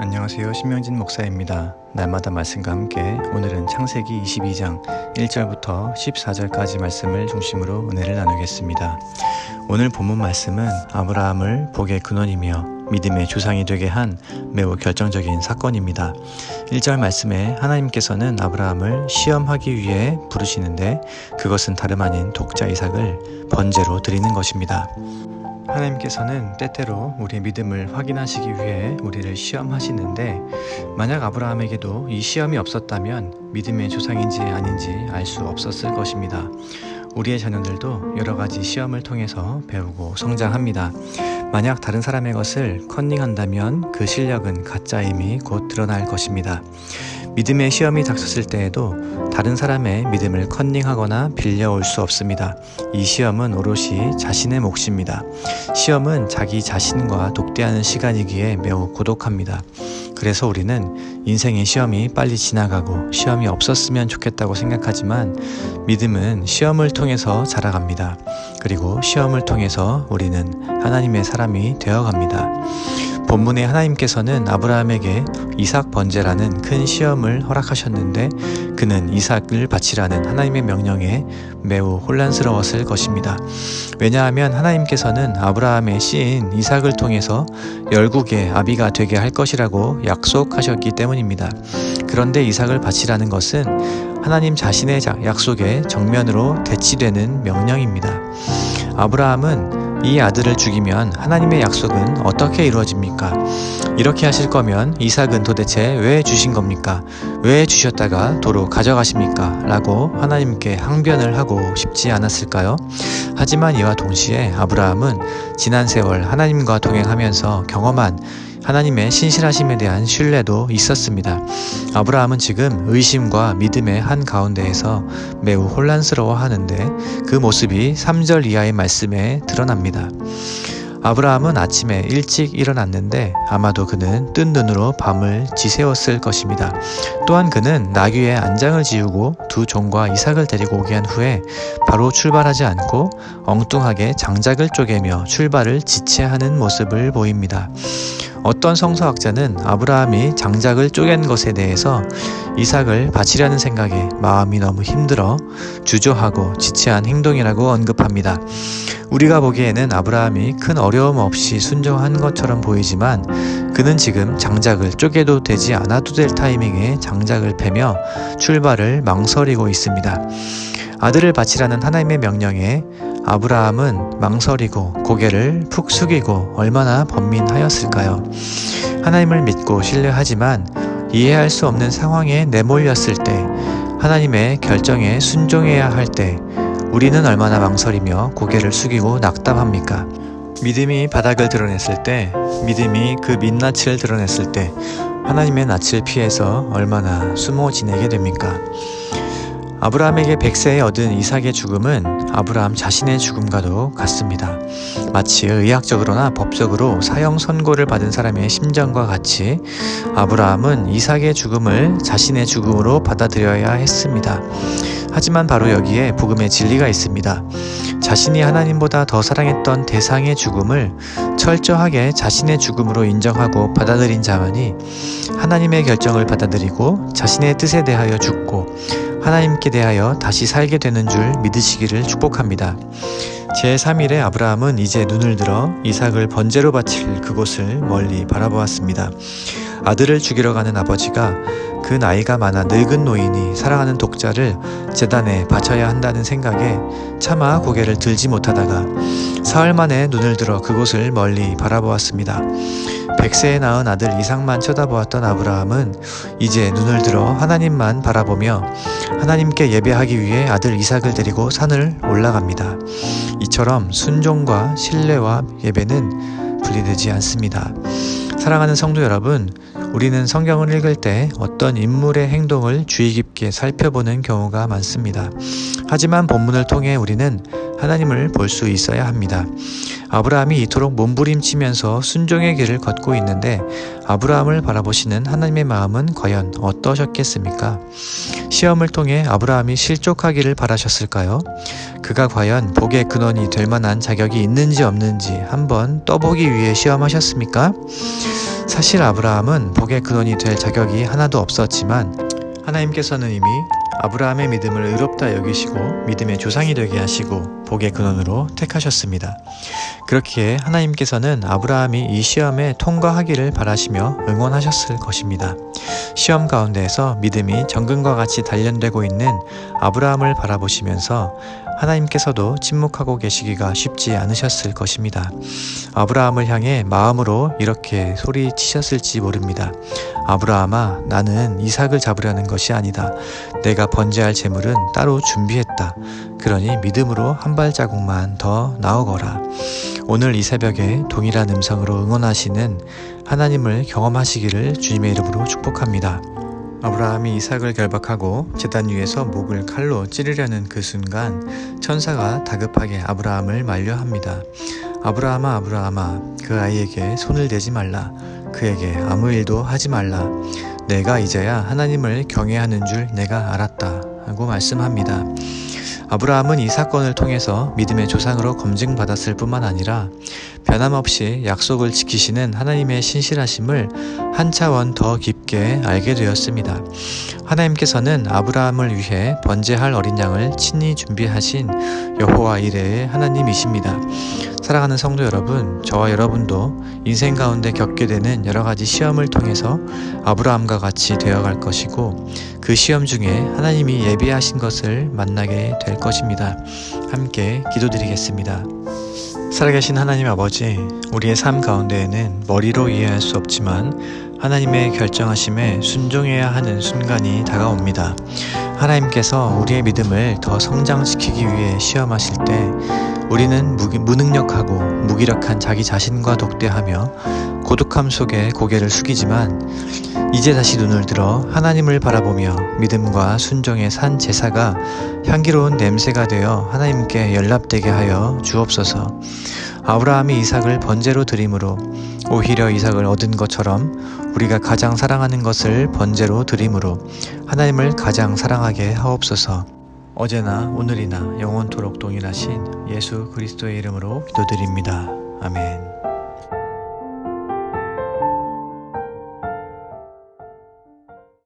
안녕하세요. 신명진 목사입니다. 날마다 말씀과 함께 오늘은 창세기 22장 1절부터 14절까지 말씀을 중심으로 은혜를 나누겠습니다. 오늘 본문 말씀은 아브라함을 복의 근원이며 믿음의 조상이 되게 한 매우 결정적인 사건입니다. 1절 말씀에 하나님께서는 아브라함을 시험하기 위해 부르시는데 그것은 다름 아닌 독자 이삭을 번제로 드리는 것입니다. 하나님께서는 때때로 우리의 믿음을 확인하시기 위해 우리를 시험하시는데 만약 아브라함에게도 이 시험이 없었다면 믿음의 조상인지 아닌지 알 수 없었을 것입니다. 우리의 자녀들도 여러 가지 시험을 통해서 배우고 성장합니다. 만약 다른 사람의 것을 컨닝한다면 그 실력은 가짜임이 곧 드러날 것입니다. 믿음의 시험이 닥쳤을 때에도 다른 사람의 믿음을 컨닝하거나 빌려올 수 없습니다. 이 시험은 오롯이 자신의 몫입니다. 시험은 자기 자신과 독대하는 시간이기에 매우 고독합니다. 그래서 우리는 인생의 시험이 빨리 지나가고 시험이 없었으면 좋겠다고 생각하지만 믿음은 시험을 통해서 자라갑니다. 그리고 시험을 통해서 우리는 하나님의 사람이 되어갑니다. 본문에 하나님께서는 아브라함에게 이삭 번제라는 큰 시험을 허락하셨는데 그는 이삭을 바치라는 하나님의 명령에 매우 혼란스러웠을 것입니다. 왜냐하면 하나님께서는 아브라함의 씨인 이삭을 통해서 열국의 아비가 되게 할 것이라고 약속하셨기 때문입니다. 그런데 이삭을 바치라는 것은 하나님 자신의 약속에 정면으로 대치되는 명령입니다. 아브라함은 이 아들을 죽이면 하나님의 약속은 어떻게 이루어집니까? 이렇게 하실 거면 이삭은 도대체 왜 주신 겁니까? 왜 주셨다가 도로 가져가십니까? 라고 하나님께 항변을 하고 싶지 않았을까요? 하지만 이와 동시에 아브라함은 지난 세월 하나님과 동행하면서 경험한 하나님의 신실하심에 대한 신뢰도 있었습니다. 아브라함은 지금 의심과 믿음의 한가운데에서 매우 혼란스러워하는데 그 모습이 3절 이하의 말씀에 드러납니다. 아브라함은 아침에 일찍 일어났는데 아마도 그는 뜬 눈으로 밤을 지새웠을 것입니다. 또한 그는 나귀의 안장을 지우고 두 종과 이삭을 데리고 오게 한 후에 바로 출발하지 않고 엉뚱하게 장작을 쪼개며 출발을 지체하는 모습을 보입니다. 어떤 성서학자는 아브라함이 장작을 쪼갠 것에 대해서 이삭을 바치려는 생각에 마음이 너무 힘들어 주저하고 지체한 행동이라고 언급합니다. 우리가 보기에는 아브라함이 큰 어려움 없이 순종한 것처럼 보이지만 그는 지금 장작을 쪼개도 되지 않아도 될 타이밍에 장작을 패며 출발을 망설이고 있습니다. 아들을 바치라는 하나님의 명령에 아브라함은 망설이고 고개를 푹 숙이고 얼마나 번민하였을까요? 하나님을 믿고 신뢰하지만 이해할 수 없는 상황에 내몰렸을 때 하나님의 결정에 순종해야 할 때 우리는 얼마나 망설이며 고개를 숙이고 낙담합니까? 믿음이 바닥을 드러냈을 때, 믿음이 그 민낯을 드러냈을 때 하나님의 낯을 피해서 얼마나 숨어 지내게 됩니까? 아브라함에게 100세에 얻은 이삭의 죽음은 아브라함 자신의 죽음과도 같습니다. 마치 의학적으로나 법적으로 사형 선고를 받은 사람의 심정과 같이 아브라함은 이삭의 죽음을 자신의 죽음으로 받아들여야 했습니다. 하지만 바로 여기에 복음의 진리가 있습니다. 자신이 하나님보다 더 사랑했던 대상의 죽음을 철저하게 자신의 죽음으로 인정하고 받아들인 자만이 하나님의 결정을 받아들이고 자신의 뜻에 대하여 죽고 하나님께 대하여 다시 살게 되는 줄 믿으시기를 축복합니다. 제3일에 아브라함은 이제 눈을 들어 이삭을 번제로 바칠 그곳을 멀리 바라보았습니다. 아들을 죽이러 가는 아버지가 그 나이가 많아 늙은 노인이 사랑하는 독자를 제단에 바쳐야 한다는 생각에 차마 고개를 들지 못하다가 사흘 만에 눈을 들어 그곳을 멀리 바라보았습니다. 100세에 낳은 아들 이삭만 쳐다보았던 아브라함은 이제 눈을 들어 하나님만 바라보며 하나님께 예배하기 위해 아들 이삭을 데리고 산을 올라갑니다. 이처럼 순종과 신뢰와 예배는 분리되지 않습니다. 사랑하는 성도 여러분, 우리는 성경을 읽을 때 어떤 인물의 행동을 주의 깊게 살펴보는 경우가 많습니다. 하지만 본문을 통해 우리는 하나님을 볼 수 있어야 합니다. 아브라함이 이토록 몸부림치면서 순종의 길을 걷고 있는데 아브라함을 바라보시는 하나님의 마음은 과연 어떠셨겠습니까? 시험을 통해 아브라함이 실족하기를 바라셨을까요? 그가 과연 복의 근원이 될 만한 자격이 있는지 없는지 한번 떠보기 위해 시험하셨습니까? 사실 아브라함은 복의 근원이 될 자격이 하나도 없었지만 하나님께서는 이미 아브라함의 믿음을 의롭다 여기시고 믿음의 조상이 되게 하시고 복의 근원으로 택하셨습니다. 그렇기에 하나님께서는 아브라함이 이 시험에 통과하기를 바라시며 응원하셨을 것입니다. 시험 가운데에서 믿음이 정금과 같이 단련되고 있는 아브라함을 바라보시면서 하나님께서도 침묵하고 계시기가 쉽지 않으셨을 것입니다. 아브라함을 향해 마음으로 이렇게 소리치셨을지 모릅니다. 아브라함아, 나는 이삭을 잡으려는 것이 아니다. 내가 번제할 제물은 따로 준비했다. 그러니 믿음으로 한 발자국만 더 나아가라. 오늘 이 새벽에 동일한 음성으로 응원하시는 하나님을 경험하시기를 주님의 이름으로 축복합니다. 아브라함이 이삭을 결박하고 제단 위에서 목을 칼로 찌르려는 그 순간 천사가 다급하게 아브라함을 만류합니다. 아브라함아, 아브라함아, 그 아이에게 손을 대지 말라. 그에게 아무 일도 하지 말라. 내가 이제야 하나님을 경외하는 줄 내가 알았다 하고 말씀합니다. 아브라함은 이 사건을 통해서 믿음의 조상으로 검증받았을 뿐만 아니라 변함없이 약속을 지키시는 하나님의 신실하심을 한 차원 더 깊게 알게 되었습니다. 하나님께서는 아브라함을 위해 번제할 어린 양을 친히 준비하신 여호와 이레의 하나님이십니다. 사랑하는 성도 여러분, 저와 여러분도 인생 가운데 겪게 되는 여러 가지 시험을 통해서 아브라함과 같이 되어갈 것이고 그 시험 중에 하나님이 예비하신 것을 만나게 될 것입니다. 함께 기도드리겠습니다. 살아계신 하나님 아버지, 우리의 삶 가운데에는 머리로 이해할 수 없지만 하나님의 결정하심에 순종해야 하는 순간이 다가옵니다. 하나님께서 우리의 믿음을 더 성장시키기 위해 시험하실 때 우리는 무능력하고 무기력한 자기 자신과 독대하며 고독함 속에 고개를 숙이지만 이제 다시 눈을 들어 하나님을 바라보며 믿음과 순종의 산 제사가 향기로운 냄새가 되어 하나님께 연락되게 하여 주옵소서. 아브라함이 이삭을 번제로 드림으로 오히려 이삭을 얻은 것처럼 우리가 가장 사랑하는 것을 번제로 드림으로 하나님을 가장 사랑하게 하옵소서. 어제나 오늘이나 영원토록 동일하신 예수 그리스도의 이름으로 기도드립니다. 아멘.